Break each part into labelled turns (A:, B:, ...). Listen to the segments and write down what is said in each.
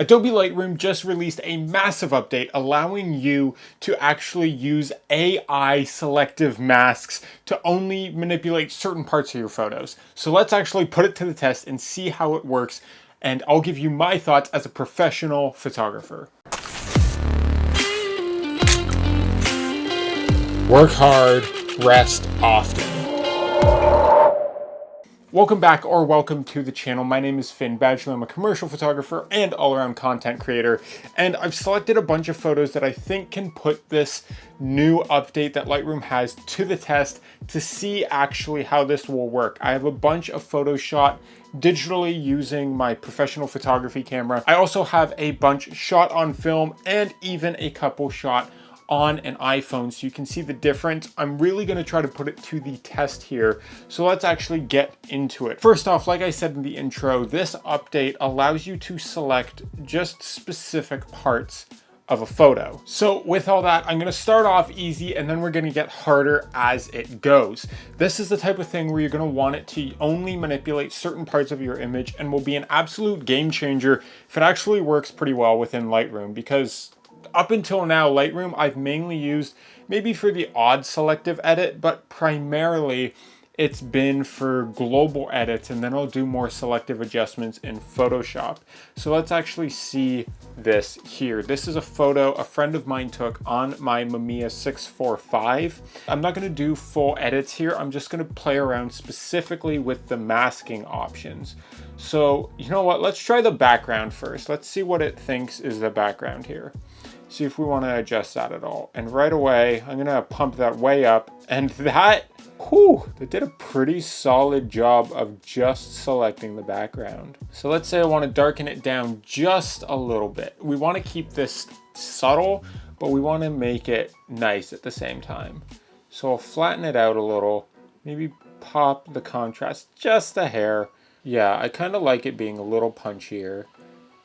A: Adobe Lightroom just released a massive update allowing you to actually use AI selective masks to only manipulate certain parts of your photos. So let's actually put it to the test and see how it works, and I'll give you my thoughts as a professional photographer. Work hard, rest often. Welcome back, or welcome to the channel. My name is Finn Badgley. I'm a commercial photographer and all-around content creator, and I've selected a bunch of photos that I think can put this new update that Lightroom has to the test to see actually how this will work. I have a bunch of photos shot digitally using my professional photography camera. I also have a bunch shot on film and even a couple shot on an iPhone, so you can see the difference. I'm really going to try to put it to the test here, so let's actually get into it. First off, like I said in the intro, this update allows you to select just specific parts of a photo. So with all that, I'm going to start off easy and then we're going to get harder as it goes. This is the type of thing where you're going to want it to only manipulate certain parts of your image, and will be an absolute game changer if it actually works pretty well within Lightroom, because up until now, Lightroom I've mainly used maybe for the odd selective edit, but primarily it's been for global edits, and then I'll do more selective adjustments in Photoshop. So let's actually see this here. This is a photo a friend of mine took on my Mamiya 645. I'm not going to do full edits here. I'm just going to play around specifically with the masking options. So you know what, let's try the background first. Let's see what it thinks is the background here. See if we want to adjust that at all. And right away, I'm gonna pump that way up, and that did a pretty solid job of just selecting the background. So let's say I want to darken it down just a little bit. We want to keep this subtle, but we want to make it nice at the same time. So I'll flatten it out a little, maybe pop the contrast just a hair. Yeah, I kind of like it being a little punchier.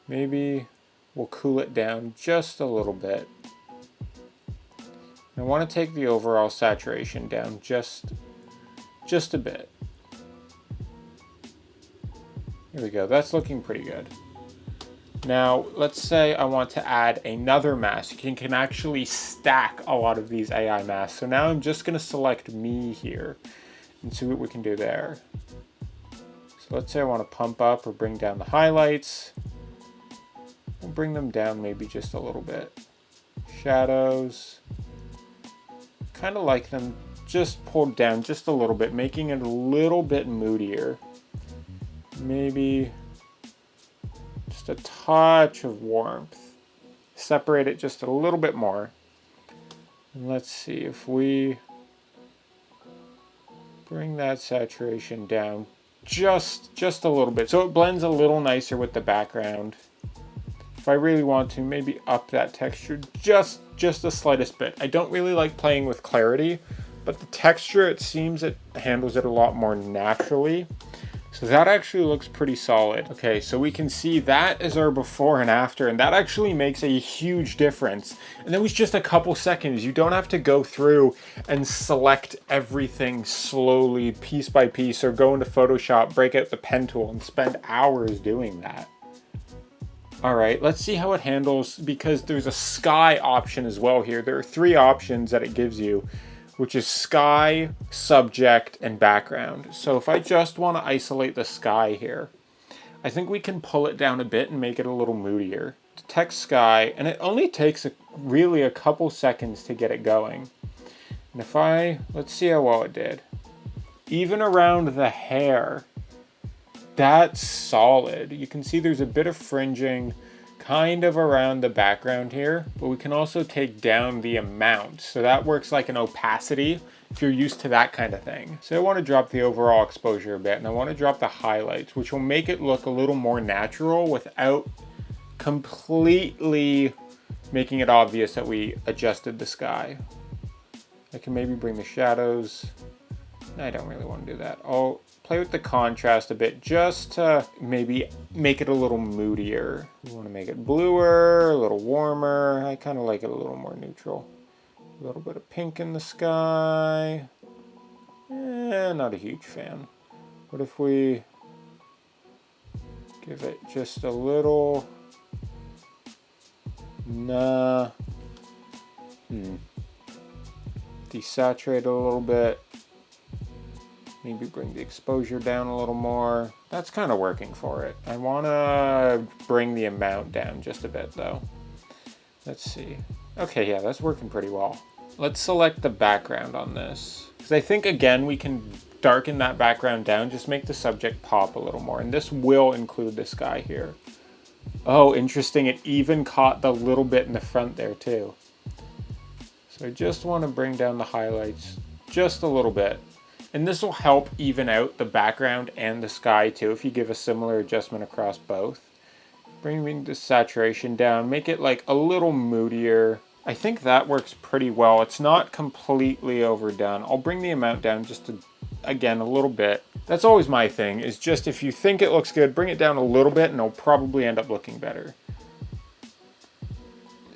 A: Maybe we'll cool it down just a little bit. I want to take the overall saturation down just a bit. Here we go, that's looking pretty good. Now, let's say I want to add another mask. You can actually stack a lot of these AI masks. So now I'm just going to select me here and see what we can do there. So let's say I want to pump up or bring down the highlights. We'll bring them down maybe just a little bit. Shadows, kind of like them just pulled down just a little bit, making it a little bit moodier. Maybe just a touch of warmth. Separate it just a little bit more. And let's see if we bring that saturation down just a little bit, so it blends a little nicer with the background. If I really want to, maybe up that texture just the slightest bit. I don't really like playing with clarity, but the texture, it seems it handles it a lot more naturally. So that actually looks pretty solid. Okay, so we can see that is our before and after, and that actually makes a huge difference. And that was just a couple seconds. You don't have to go through and select everything slowly, piece by piece, or go into Photoshop, break out the pen tool, and spend hours doing that. All right, let's see how it handles, because there's a sky option as well here. There are 3 options that it gives you, which is sky, subject, and background. So if I just want to isolate the sky here, I think we can pull it down a bit and make it a little moodier. Detect sky, and it only takes really a couple seconds to get it going. And if let's see how well it did. Even around the hair, that's solid. You can see there's a bit of fringing kind of around the background here, but we can also take down the amount. So that works like an opacity if you're used to that kind of thing. So I want to drop the overall exposure a bit, and I want to drop the highlights, which will make it look a little more natural without completely making it obvious that we adjusted the sky. I can maybe bring the shadows. I don't really want to do that. I'll play with the contrast a bit just to maybe make it a little moodier. We want to make it bluer, a little warmer. I kind of like it a little more neutral. A little bit of pink in the sky. Not a huge fan. What if we give it just a little desaturate it a little bit. Maybe bring the exposure down a little more. That's kind of working for it. I want to bring the amount down just a bit though. Let's see. Okay, yeah, that's working pretty well. Let's select the background on this. Because I think, again, we can darken that background down, just make the subject pop a little more. And this will include this guy here. Oh, interesting. It even caught the little bit in the front there too. So I just want to bring down the highlights just a little bit. And this will help even out the background and the sky too, if you give a similar adjustment across both. Bring the saturation down, make it like a little moodier. I think that works pretty well. It's not completely overdone. I'll bring the amount down just to, again, a little bit. That's always my thing, is just if you think it looks good, bring it down a little bit and it'll probably end up looking better.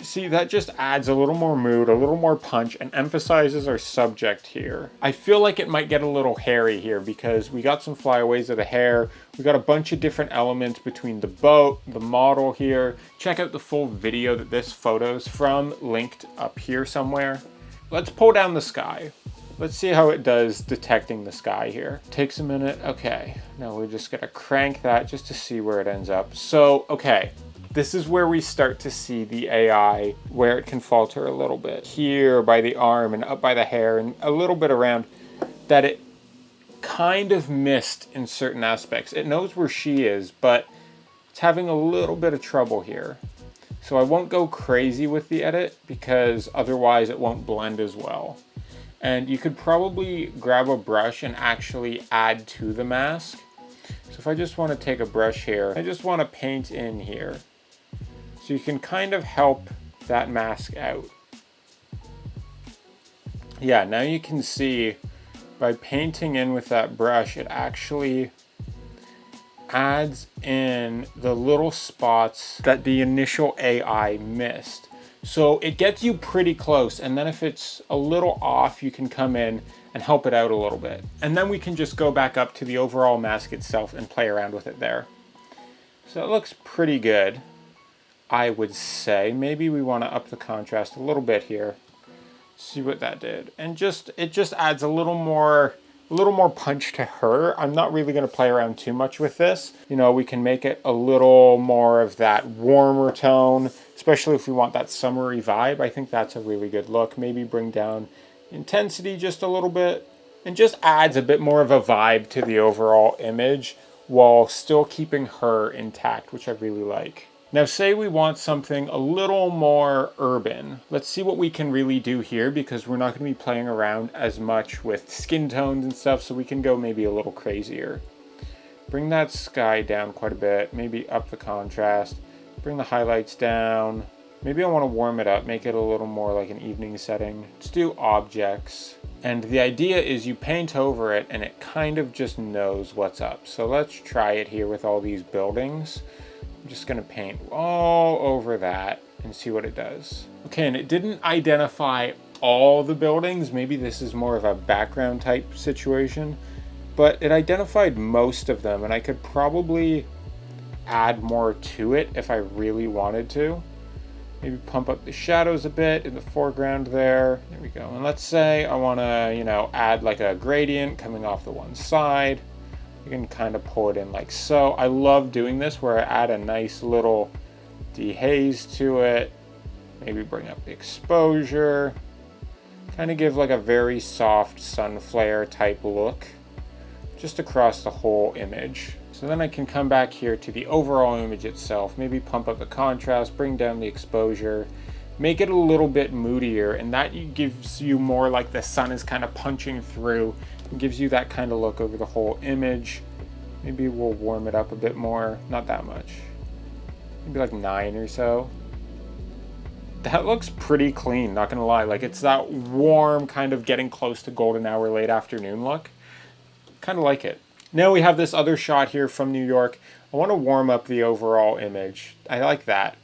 A: See, that just adds a little more mood, a little more punch, and emphasizes our subject here. I feel like it might get a little hairy here because we got some flyaways of the hair. We got a bunch of different elements between the boat, the model here. Check out the full video that this photo's from, linked up here somewhere. Let's pull down the sky. Let's see how it does detecting the sky here. Takes a minute. Okay, now we're just gonna crank that just to see where it ends up. So, okay. This is where we start to see the AI, where it can falter a little bit. Here by the arm and up by the hair and a little bit around, that it kind of missed in certain aspects. It knows where she is, but it's having a little bit of trouble here. So I won't go crazy with the edit because otherwise it won't blend as well. And you could probably grab a brush and actually add to the mask. So if I just want to take a brush here, I just want to paint in here. So you can kind of help that mask out. Yeah, now you can see by painting in with that brush, it actually adds in the little spots that the initial AI missed. So it gets you pretty close, and then if it's a little off, you can come in and help it out a little bit. And then we can just go back up to the overall mask itself and play around with it there. So it looks pretty good, I would say. Maybe we want to up the contrast a little bit here. See what that did. And it just adds a little more punch to her. I'm not really going to play around too much with this. You know, we can make it a little more of that warmer tone, especially if we want that summery vibe. I think that's a really good look. Maybe bring down intensity just a little bit, and just adds a bit more of a vibe to the overall image while still keeping her intact, which I really like. Now say we want something a little more urban. Let's see what we can really do here, because we're not going to be playing around as much with skin tones and stuff, so we can go maybe a little crazier. Bring that sky down quite a bit, maybe up the contrast, bring the highlights down. Maybe I want to warm it up, make it a little more like an evening setting. Let's do objects. And the idea is you paint over it and it kind of just knows what's up. So let's try it here with all these buildings. I'm just going to paint all over that and see what it does. Okay, and it didn't identify all the buildings. Maybe this is more of a background type situation, but it identified most of them, and I could probably add more to it if I really wanted to. Maybe pump up the shadows a bit in the foreground there. There we go. And let's say I want to, you know, add like a gradient coming off the one side. You can kind of pull it in like so. I love doing this where I add a nice little dehaze to it. Maybe bring up the exposure. Kind of give like a very soft sun flare type look just across the whole image. So then I can come back here to the overall image itself, maybe pump up the contrast, bring down the exposure, make it a little bit moodier, and that gives you more like the sun is kind of punching through. It gives you that kind of look over the whole image. Maybe we'll warm it up a bit more, not that much. Maybe like 9 or so. That looks pretty clean, not gonna lie. Like it's that warm kind of getting close to golden hour late afternoon look. Kind of like it. Now we have this other shot here from New York. I want to warm up the overall image. I like that.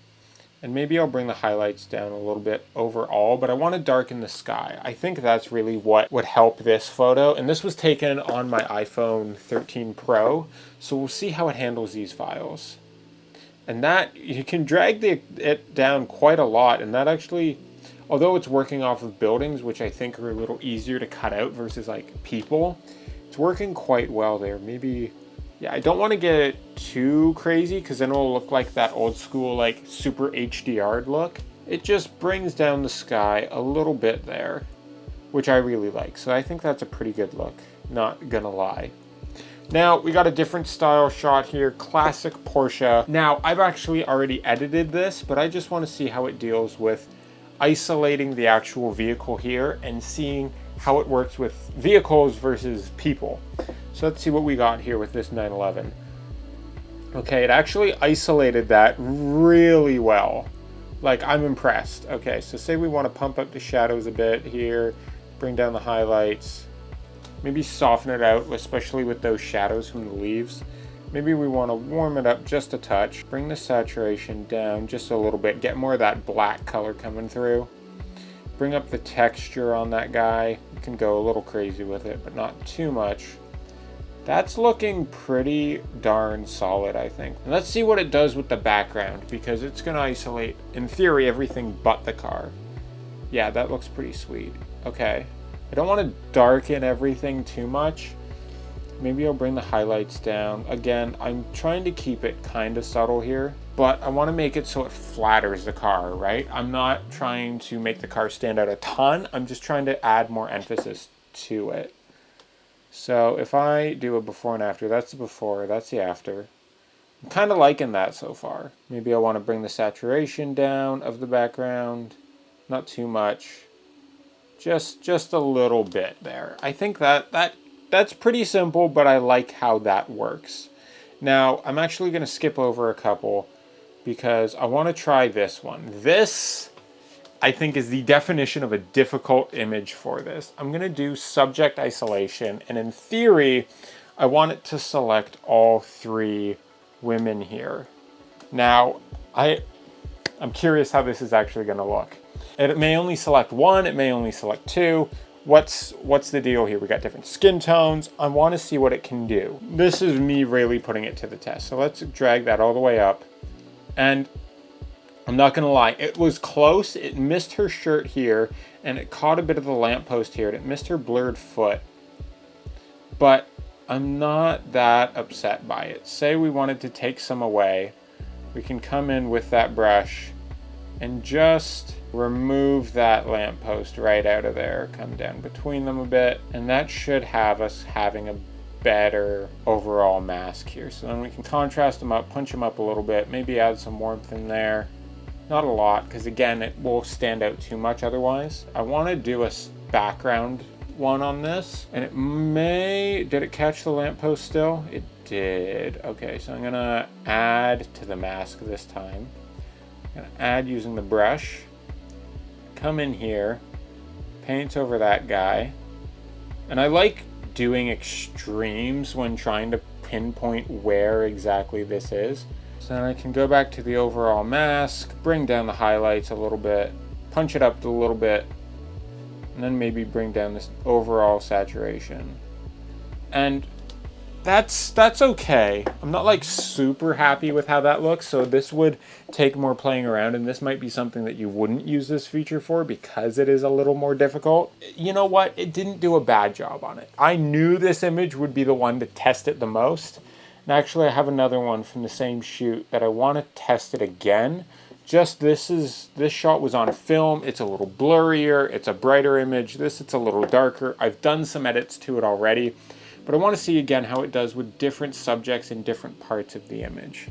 A: And maybe I'll bring the highlights down a little bit overall, but I want to darken the sky. I think that's really what would help this photo. And this was taken on my iPhone 13 Pro, so we'll see how it handles these files. And that, you can drag it down quite a lot, and that actually, although it's working off of buildings, which I think are a little easier to cut out versus like people, it's working quite well there. Maybe, yeah, I don't want to get it too crazy because then it'll look like that old school, like super HDR'd look. It just brings down the sky a little bit there, which I really like. So I think that's a pretty good look, not gonna lie. Now we got a different style shot here, classic Porsche. Now I've actually already edited this, but I just want to see how it deals with isolating the actual vehicle here and seeing how it works with vehicles versus people. So let's see what we got here with this 911. Okay, it actually isolated that really well. Like, I'm impressed. Okay, so say we want to pump up the shadows a bit here, bring down the highlights, maybe soften it out, especially with those shadows from the leaves. Maybe we want to warm it up just a touch, bring the saturation down just a little bit, get more of that black color coming through. Bring up the texture on that guy. You can go a little crazy with it, but not too much. That's looking pretty darn solid, I think. And let's see what it does with the background, because it's gonna isolate, in theory, everything but the car. Yeah, that looks pretty sweet. Okay, I don't want to darken everything too much. Maybe I'll bring the highlights down. Again, I'm trying to keep it kind of subtle here, but I want to make it so it flatters the car, right? I'm not trying to make the car stand out a ton. I'm just trying to add more emphasis to it. So if I do a before and after, that's the before, that's the after. I'm kind of liking that so far. Maybe I want to bring the saturation down of the background. Not too much. Just a little bit there. I think that's pretty simple, but I like how that works. Now, I'm actually going to skip over a couple because I want to try this one. This, I think, is the definition of a difficult image for this. I'm going to do subject isolation, and in theory, I want it to select all three women here. Now, I'm curious how this is actually going to look. It may only select one, it may only select two. What's the deal here? We got different skin tones. I want to see what it can do. This is me really putting it to the test. So let's drag that all the way up. And I'm not gonna lie, it was close. It missed her shirt here, and it caught a bit of the lamppost here, and it missed her blurred foot. But I'm not that upset by it. Say we wanted to take some away. We can come in with that brush and just remove that lamppost right out of there. Come down between them a bit, and that should have us having a better overall mask here. So then we can contrast them up, punch them up a little bit, maybe add some warmth in there. Not a lot, because again, it will stand out too much otherwise. I want to do a background one on this, and it may, did it catch the lamppost still? It did. Okay, so I'm gonna add to the mask this time. I'm gonna add using the brush. Come in here, paint over that guy. And I like doing extremes when trying to pinpoint where exactly this is. So then I can go back to the overall mask, bring down the highlights a little bit, punch it up a little bit, and then maybe bring down this overall saturation. And that's okay. I'm not like super happy with how that looks, so this would take more playing around, and this might be something that you wouldn't use this feature for because it is a little more difficult. You know what? It didn't do a bad job on it. I knew this image would be the one to test it the most. And actually I have another one from the same shoot that I want to test it again. Just this shot was on film. It's a little blurrier. It's a brighter image. It's a little darker. I've done some edits to it already. But I want to see again how it does with different subjects in different parts of the image.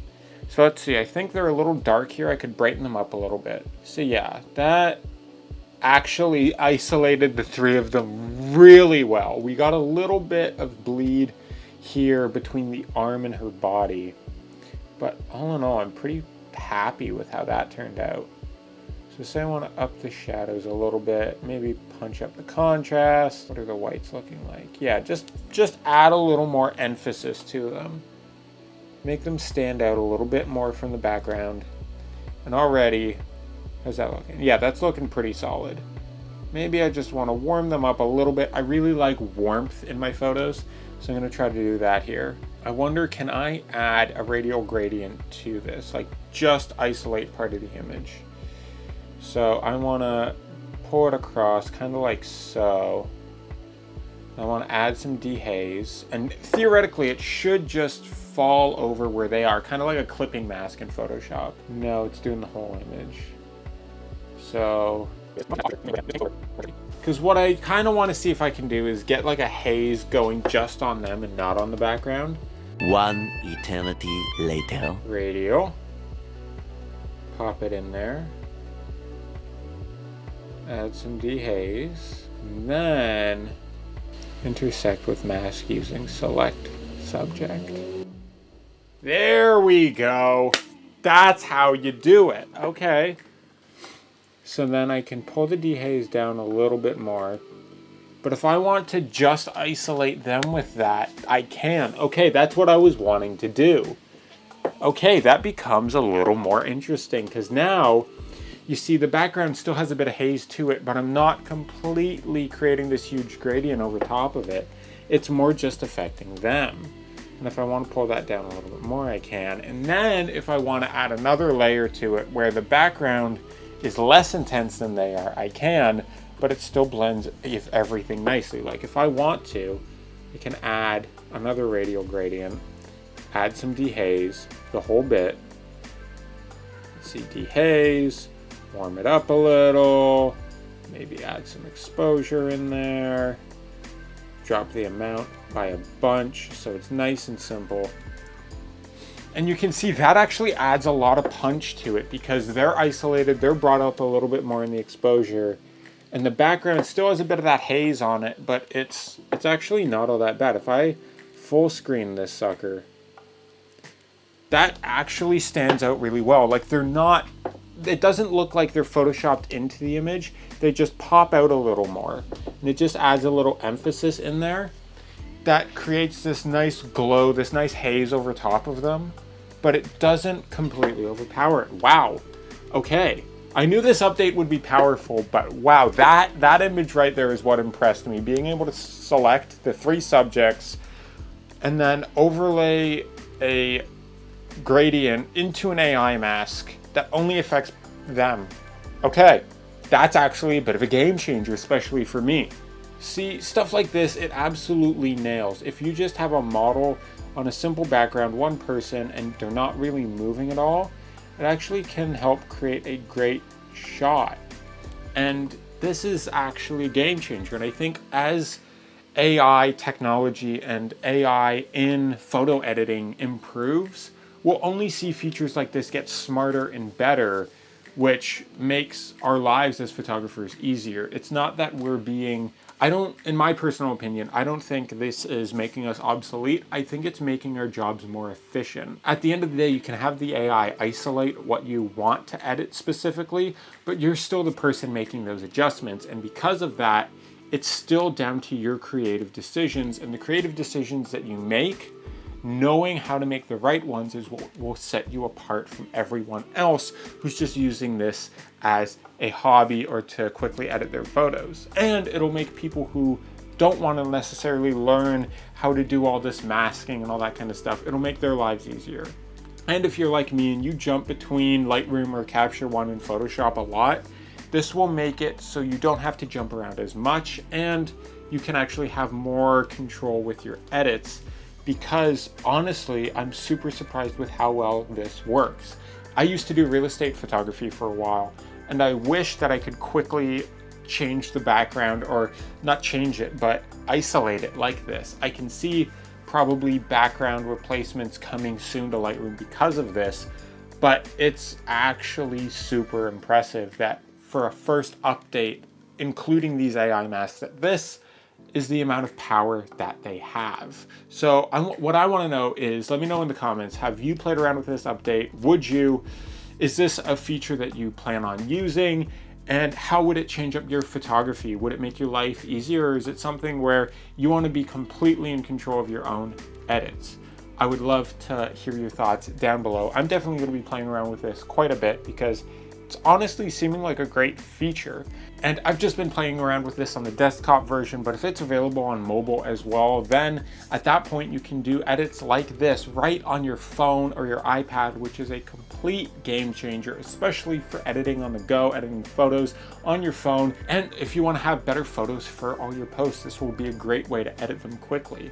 A: So let's see, I think they're a little dark here. I could brighten them up a little bit. So yeah, that actually isolated the three of them really well. We got a little bit of bleed here between the arm and her body. But all in all, I'm pretty happy with how that turned out. So say I want to up the shadows a little bit, maybe punch up the contrast. What are the whites looking like? Yeah, just add a little more emphasis to them. Make them stand out a little bit more from the background. And already, how's that looking? Yeah, that's looking pretty solid. Maybe I just want to warm them up a little bit. I really like warmth in my photos, so I'm going to try to do that here. I wonder, can I add a radial gradient to this? Like, just isolate part of the image. So I want to pull it across, kind of like so. I want to add some dehaze, and theoretically it should just fall over where they are, kind of like a clipping mask in Photoshop. No, it's doing the whole image. So, because what I kind of want to see if I can do is get like a haze going just on them and not on the background.
B: One eternity later.
A: Radial. Pop it in there. Add some dehaze. And then intersect with mask using select subject. There we go. That's how you do it. Okay. So then I can pull the dehaze down a little bit more. But if I want to just isolate them with that, I can. Okay, that's what I was wanting to do. Okay, that becomes a little more interesting because now you see the background still has a bit of haze to it, but I'm not completely creating this huge gradient over top of it. It's more just affecting them. And if I want to pull that down a little bit more, I can. And then if I want to add another layer to it where the background is less intense than they are, I can, but it still blends with everything nicely. Like if I want to, I can add another radial gradient, add some dehaze, the whole bit. Let's see, dehaze, warm it up a little, maybe add some exposure in there, drop the amount by a bunch so it's nice and simple. And you can see that actually adds a lot of punch to it because they're isolated, they're brought up a little bit more in the exposure, and the background still has a bit of that haze on it, but it's actually not all that bad. If I full screen this sucker, that actually stands out really well. Like they're not, it doesn't look like they're photoshopped into the image. They just pop out a little more. And it just adds a little emphasis in there that creates this nice glow, this nice haze over top of them, but it doesn't completely overpower it. Wow. Okay. I knew this update would be powerful, but wow, that image right there is what impressed me. Being able to select the 3 subjects and then overlay a gradient into an AI mask that only affects them. Okay, that's actually a bit of a game changer, especially for me. See, stuff like this, it absolutely nails. If you just have a model on a simple background, one person, and they're not really moving at all, it actually can help create a great shot. And this is actually a game changer. And I think as AI technology and AI in photo editing improves, we'll only see features like this get smarter and better, which makes our lives as photographers easier. It's not that we're being, in my personal opinion, I don't think this is making us obsolete. I think it's making our jobs more efficient. At the end of the day, you can have the AI isolate what you want to edit specifically, but you're still the person making those adjustments. And because of that, it's still down to your creative decisions, and the creative decisions that you make, knowing how to make the right ones is what will set you apart from everyone else who's just using this as a hobby or to quickly edit their photos. And it'll make people who don't want to necessarily learn how to do all this masking and all that kind of stuff, it'll make their lives easier. And if you're like me and you jump between Lightroom or Capture One and Photoshop a lot, this will make it so you don't have to jump around as much and you can actually have more control with your edits. Because honestly, I'm super surprised with how well this works. I used to do real estate photography for a while, and I wish that I could quickly change the background, or not change it, but isolate it like this. I can see probably background replacements coming soon to Lightroom because of this, but it's actually super impressive that for a first update, including these AI masks, that this is the amount of power that they have. So what I want to know is, let me know in the comments, have you played around with this update? Would you? Is this a feature that you plan on using? And how would it change up your photography? Would it make your life easier, or is it something where you want to be completely in control of your own edits? I would love to hear your thoughts down below. I'm definitely going to be playing around with this quite a bit because It's honestly seeming like a great feature. And I've just been playing around with this on the desktop version, but if it's available on mobile as well, then at that point you can do edits like this right on your phone or your iPad, which is a complete game changer, especially for editing on the go, editing photos on your phone. And if you want to have better photos for all your posts, this will be a great way to edit them quickly.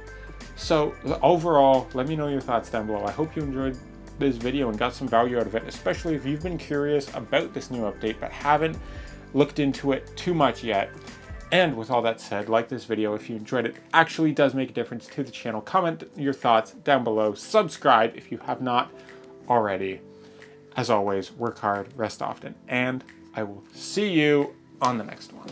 A: So overall, let me know your thoughts down below. I hope you enjoyed this video and got some value out of it, especially if you've been curious about this new update but haven't looked into it too much yet. And with all that said, like this video if you enjoyed it. It actually does make a difference to the channel. Comment your thoughts down below. Subscribe if you have not already. As always, work hard, rest often, and I will see you on the next one.